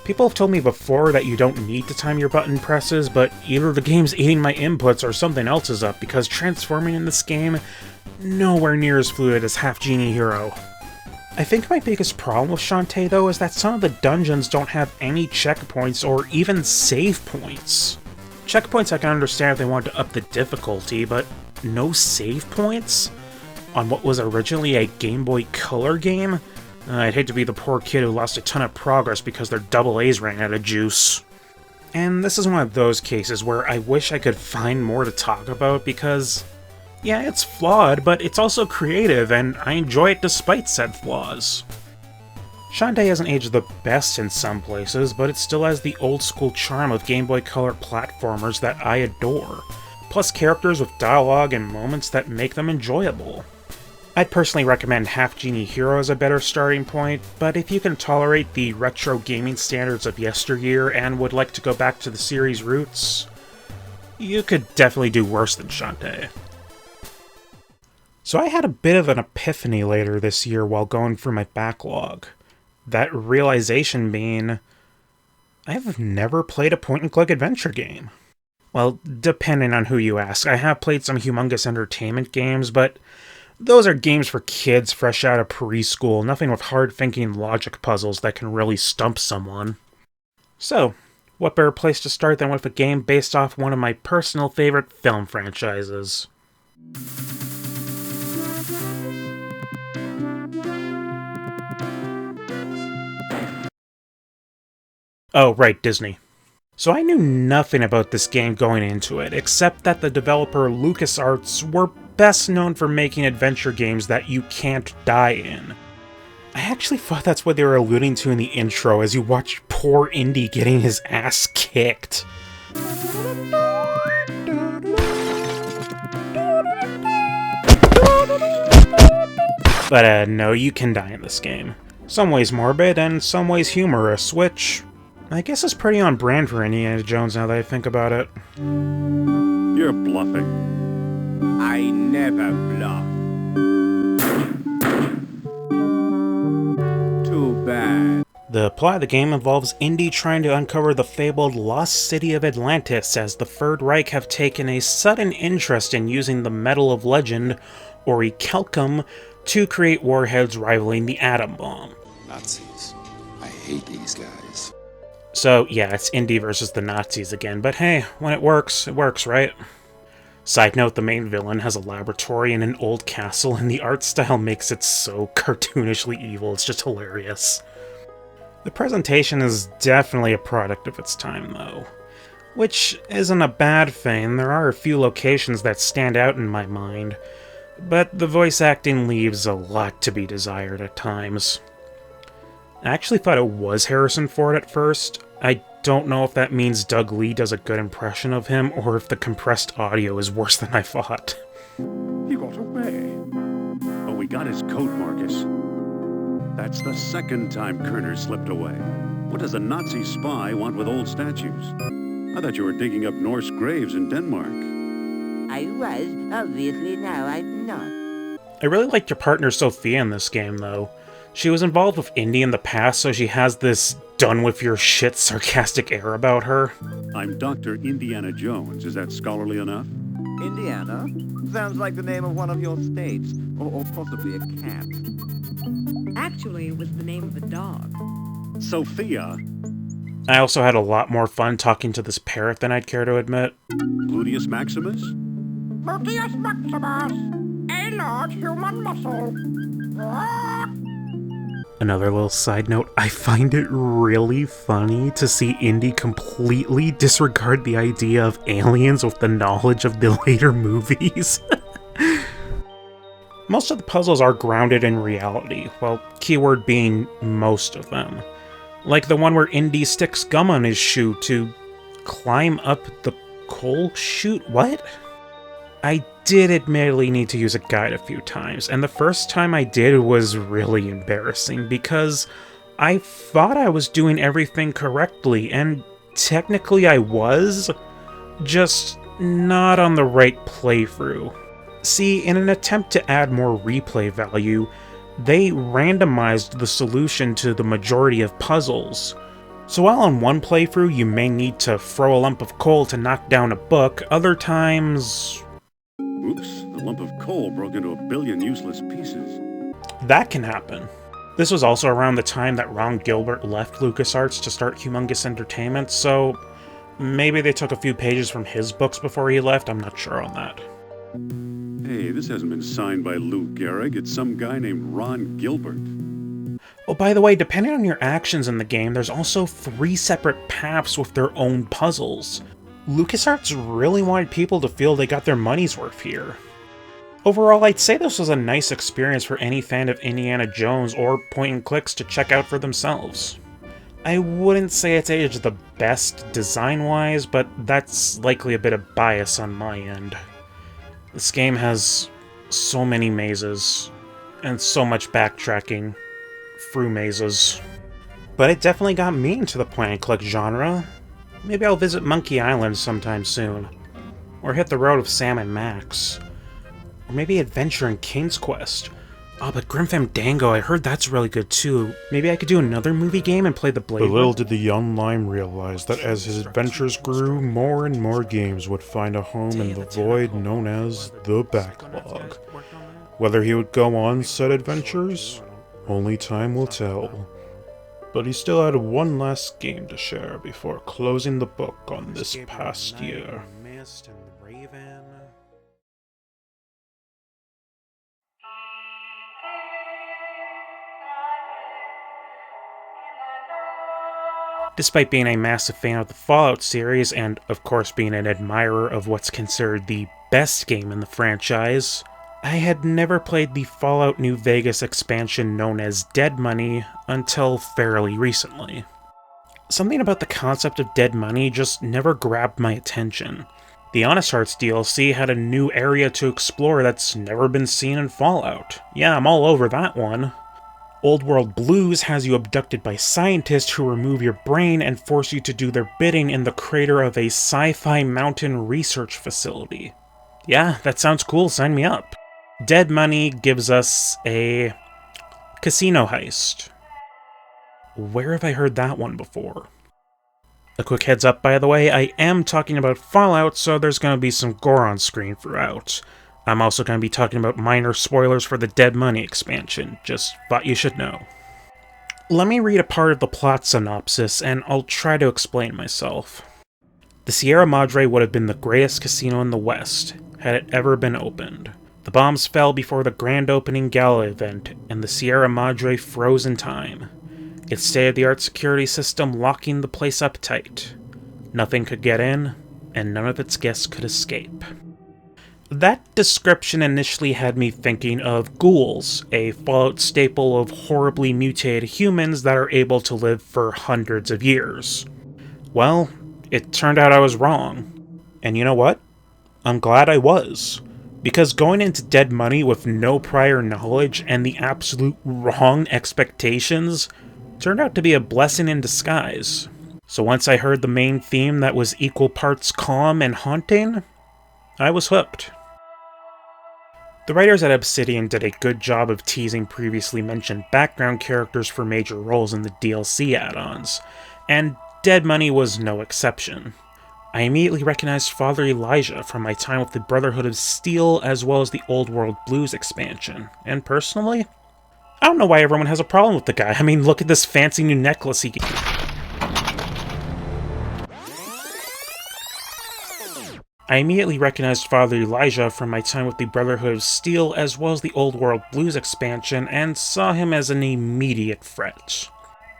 People have told me before that you don't need to time your button presses, but either the game's eating my inputs or something else is up, because transforming in this game, nowhere near as fluid as Half-Genie Hero. I think my biggest problem with Shantae, though, is that some of the dungeons don't have any checkpoints or even save points. Checkpoints I can understand if they wanted to up the difficulty, but no save points? On what was originally a Game Boy Color game? I'd hate to be the poor kid who lost a ton of progress because their AA ran out of juice. And this is one of those cases where I wish I could find more to talk about because, yeah, it's flawed, but it's also creative, and I enjoy it despite said flaws. Shantae hasn't aged the best in some places, but it still has the old-school charm of Game Boy Color platformers that I adore, plus characters with dialogue and moments that make them enjoyable. I'd personally recommend Half-Genie Hero as a better starting point, but if you can tolerate the retro gaming standards of yesteryear and would like to go back to the series' roots, you could definitely do worse than Shantae. So I had a bit of an epiphany later this year while going through my backlog. That realization being, I have never played a point-and-click adventure game. Well, depending on who you ask, I have played some humongous entertainment games, but those are games for kids fresh out of preschool, nothing with hard-thinking logic puzzles that can really stump someone. So, what better place to start than with a game based off one of my personal favorite film franchises? Oh, right, Disney. So I knew nothing about this game going into it, except that the developer LucasArts were best known for making adventure games that you can't die in. I actually thought that's what they were alluding to in the intro as you watch poor Indy getting his ass kicked. But no, you can die in this game. Some ways morbid, and some ways humorous, which I guess is pretty on brand for Indiana Jones now that I think about it.
You're bluffing. I never bluff. Too bad.
The plot of the game involves Indy trying to uncover the fabled lost city of Atlantis, as the Third Reich have taken a sudden interest in using the metal of legend, orichalcum, to create warheads rivaling the atom bomb.
Nazis. I hate these guys.
So yeah, it's Indy versus the Nazis again, but hey, when it works, right? Side note, the main villain has a laboratory in an old castle, and the art style makes it so cartoonishly evil, it's just hilarious. The presentation is definitely a product of its time, though. Which isn't a bad thing, there are a few locations that stand out in my mind, but the voice acting leaves a lot to be desired at times. I actually thought it was Harrison Ford at first. I don't know if that means Doug Lee does a good impression of him, or if the compressed audio is worse than I thought.
He got away. But we got his coat, Marcus. That's the second time Kerner slipped away. What does a Nazi spy want with old statues? I thought you were digging up Norse graves in Denmark.
I was. Obviously now I'm not.
I really liked your partner Sophia in this game, though. She was involved with Indy in the past, so she has this done-with-your-shit sarcastic air about her.
I'm Dr. Indiana Jones. Is that scholarly enough?
Indiana? Sounds like the name of one of your states, or possibly a cat.
Actually, it was the name of a dog.
Sophia?
I also had a lot more fun talking to this parrot than I'd care to admit.
Gluteus Maximus?
Gluteus Maximus, a large human muscle.
Another little side note, I find it really funny to see Indy completely disregard the idea of aliens with the knowledge of the later movies. Most of the puzzles are grounded in reality, well, keyword being most of them. Like the one where Indy sticks gum on his shoe to climb up the coal chute? What? I did admittedly need to use a guide a few times, and the first time I did was really embarrassing because I thought I was doing everything correctly, and technically I was, just not on the right playthrough. See, in an attempt to add more replay value, they randomized the solution to the majority of puzzles. So while on one playthrough you may need to throw a lump of coal to knock down a book, other times...
Oops, the lump of coal broke into a billion useless pieces.
That can happen. This was also around the time that Ron Gilbert left LucasArts to start Humongous Entertainment, so maybe they took a few pages from his books before he left, I'm not sure on that.
Hey, this hasn't been signed by Lou Gehrig, it's some guy named Ron Gilbert.
Oh, by the way, depending on your actions in the game, there's also 3 separate paths with their own puzzles. LucasArts really wanted people to feel they got their money's worth here. Overall, I'd say this was a nice experience for any fan of Indiana Jones or point-and-clicks to check out for themselves. I wouldn't say it's aged the best design-wise, but that's likely a bit of bias on my end. This game has so many mazes, and so much backtracking through mazes. But it definitely got me into the point-and-click genre. Maybe I'll visit Monkey Island sometime soon. Or hit the road with Sam and Max. Or maybe adventure in King's Quest. Oh, but Grim Fandango, I heard that's really good too. Maybe I could do another movie game and play the Blade.
But little did the young Lime realize that as his adventures grew, more and more games would find a home in the void known as the Backlog. Whether he would go on said adventures, only time will tell. But he still had one last game to share before closing the book on this past year.
Despite being a massive fan of the Fallout series, and of course being an admirer of what's considered the best game in the franchise, I had never played the Fallout New Vegas expansion known as Dead Money until fairly recently. Something about the concept of Dead Money just never grabbed my attention. The Honest Hearts DLC had a new area to explore that's never been seen in Fallout. Yeah, I'm all over that one. Old World Blues has you abducted by scientists who remove your brain and force you to do their bidding in the crater of a sci-fi mountain research facility. Yeah, that sounds cool, sign me up. Dead Money gives us a casino heist. where have I heard that one before? A quick heads up, by the way, I am talking about Fallout, so there's going to be some gore on screen throughout. I'm also going to be talking about minor spoilers for the Dead Money expansion, just thought you should know. Let me read a part of the plot synopsis, and I'll try to explain myself. The Sierra Madre would have been the greatest casino in the West, had it ever been opened. The bombs fell before the grand opening gala event, and the Sierra Madre froze in time. Its state-of-the-art security system locking the place up tight. Nothing could get in, and none of its guests could escape. That description initially had me thinking of ghouls, a Fallout staple of horribly mutated humans that are able to live for hundreds of years. Well, it turned out I was wrong. And you know what? I'm glad I was. Because going into Dead Money with no prior knowledge and the absolute wrong expectations turned out to be a blessing in disguise. So once I heard the main theme that was equal parts calm and haunting, I was hooked. The writers at Obsidian did a good job of teasing previously mentioned background characters for major roles in the DLC add-ons, and Dead Money was no exception. I immediately recognized Father Elijah from my time with the Brotherhood of Steel as well as the Old World Blues expansion, and personally, I don't know why everyone has a problem with the guy. I mean, look at this fancy new necklace he I immediately recognized Father Elijah from my time with the Brotherhood of Steel as well as the Old World Blues expansion and saw him as an immediate threat.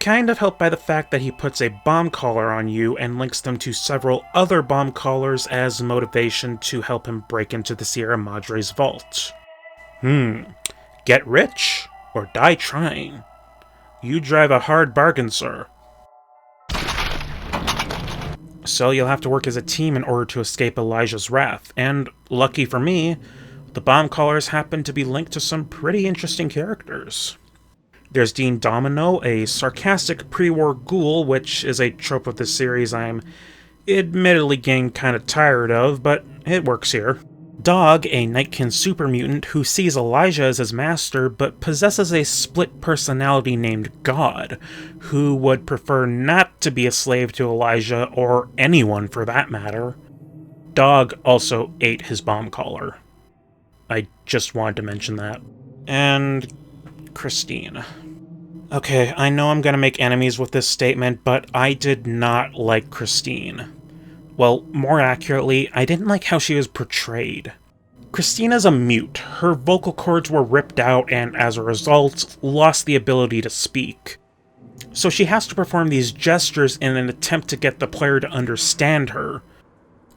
Kind of helped by the fact that he puts a bomb collar on you and links them to several other bomb collars as motivation to help him break into the Sierra Madre's vault. Get rich or die trying. You drive a hard bargain, sir. So you'll have to work as a team in order to escape Elijah's wrath, and lucky for me, the bomb collars happen to be linked to some pretty interesting characters. There's Dean Domino, a sarcastic pre-war ghoul, which is a trope of the series I'm admittedly getting kinda tired of, but it works here. Dog, a Nightkin super mutant who sees Elijah as his master, but possesses a split personality named God, who would prefer not to be a slave to Elijah, or anyone for that matter. Dog also ate his bomb collar. I just wanted to mention that. And Christine. Okay, I know I'm gonna make enemies with this statement, but I did not like Christine. Well, more accurately, I didn't like how she was portrayed. Christina's a mute. Her vocal cords were ripped out and, as a result, lost the ability to speak. So she has to perform these gestures in an attempt to get the player to understand her.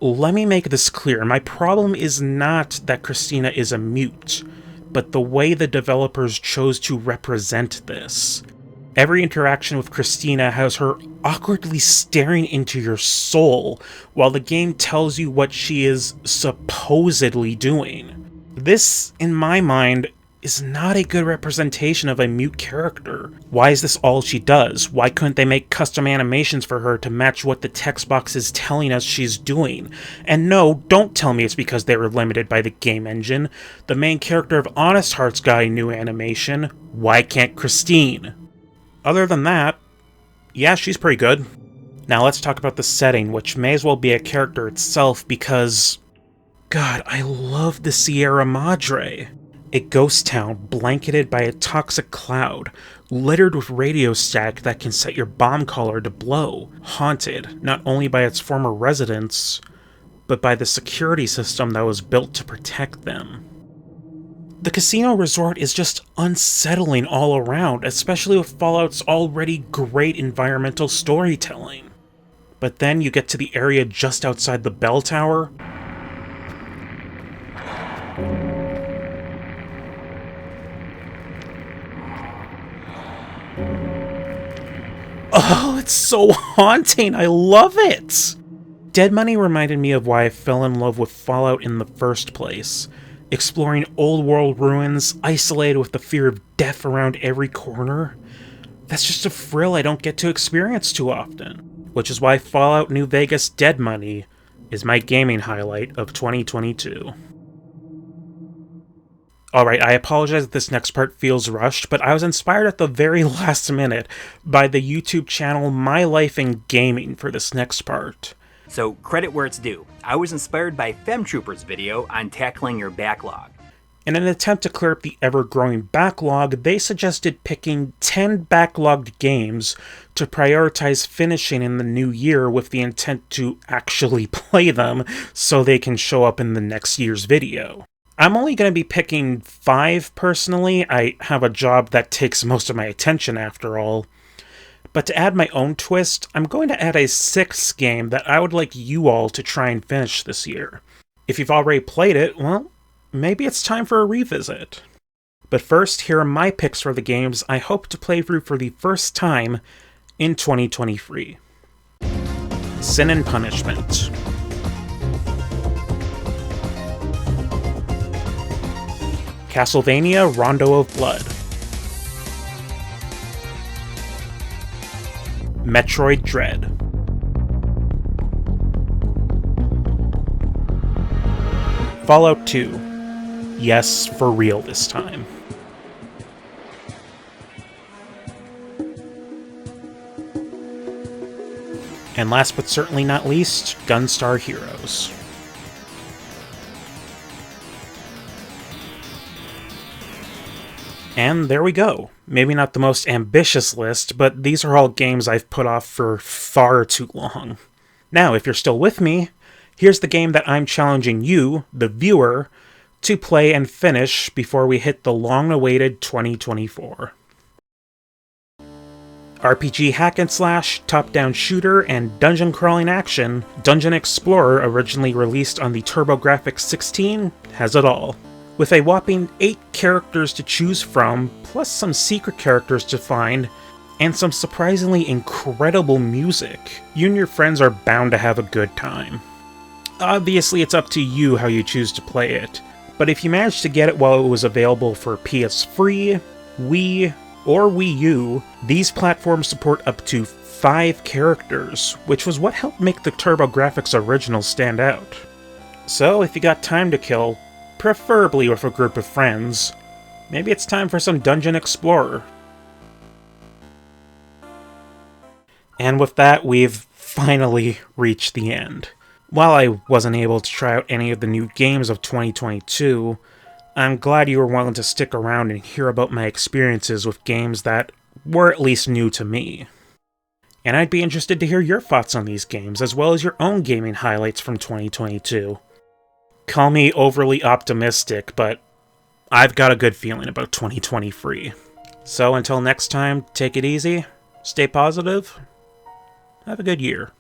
Let me make this clear. My problem is not that Christina is a mute, but the way the developers chose to represent this. Every interaction with Christina has her awkwardly staring into your soul, while the game tells you what she is supposedly doing. This, in my mind, is not a good representation of a mute character. Why is this all she does? Why couldn't they make custom animations for her to match what the text box is telling us she's doing? And no, don't tell me it's because they were limited by the game engine. The main character of Honest Hearts got a new animation. Why can't Christine? Other than that, yeah, she's pretty good. Now let's talk about the setting, which may as well be a character itself because... God, I love the Sierra Madre. A ghost town blanketed by a toxic cloud, littered with radio static that can set your bomb collar to blow, haunted not only by its former residents, but by the security system that was built to protect them. The casino resort is just unsettling all around, especially with Fallout's already great environmental storytelling. But then you get to the area just outside the bell tower. Oh, it's so haunting! I love it! Dead Money reminded me of why I fell in love with Fallout in the first place. Exploring old world ruins, isolated with the fear of death around every corner. That's just a thrill I don't get to experience too often. Which is why Fallout New Vegas Dead Money is my gaming highlight of 2022. Alright, I apologize if this next part feels rushed, but I was inspired at the very last minute by the YouTube channel My Life in Gaming for this next part.
So, credit where it's due. I was inspired by FemTrooper's video on tackling your backlog.
In an attempt to clear up the ever-growing backlog, they suggested picking 10 backlogged games to prioritize finishing in the new year with the intent to actually play them so they can show up in the next year's video. I'm only going to be picking 5 personally. I have a job that takes most of my attention after all. But to add my own twist, I'm going to add a 6th game that I would like you all to try and finish this year. If you've already played it, well, maybe it's time for a revisit. But first, here are my picks for the games I hope to play through for the first time in 2023. Sin and Punishment. Castlevania Rondo of Blood. Metroid Dread. Fallout 2. Yes, for real this time. And last but certainly not least, Gunstar Heroes. And there we go. Maybe not the most ambitious list, but these are all games I've put off for far too long. Now, if you're still with me, here's the game that I'm challenging you, the viewer, to play and finish before we hit the long-awaited 2024. RPG hack and slash, top-down shooter, and dungeon crawling action, Dungeon Explorer, originally released on the TurboGrafx 16, has it all. With a whopping 8 characters to choose from, plus some secret characters to find, and some surprisingly incredible music, you and your friends are bound to have a good time. Obviously, it's up to you how you choose to play it, but if you managed to get it while it was available for PS Free, Wii, or Wii U, these platforms support up to 5 characters, which was what helped make the TurboGrafx original stand out. So, if you got time to kill, preferably with a group of friends, maybe it's time for some Dungeon Explorer. And with that, we've finally reached the end. While I wasn't able to try out any of the new games of 2022, I'm glad you were willing to stick around and hear about my experiences with games that were at least new to me. And I'd be interested to hear your thoughts on these games, as well as your own gaming highlights from 2022. Call me overly optimistic, but I've got a good feeling about 2023. So until next time, take it easy, stay positive, have a good year.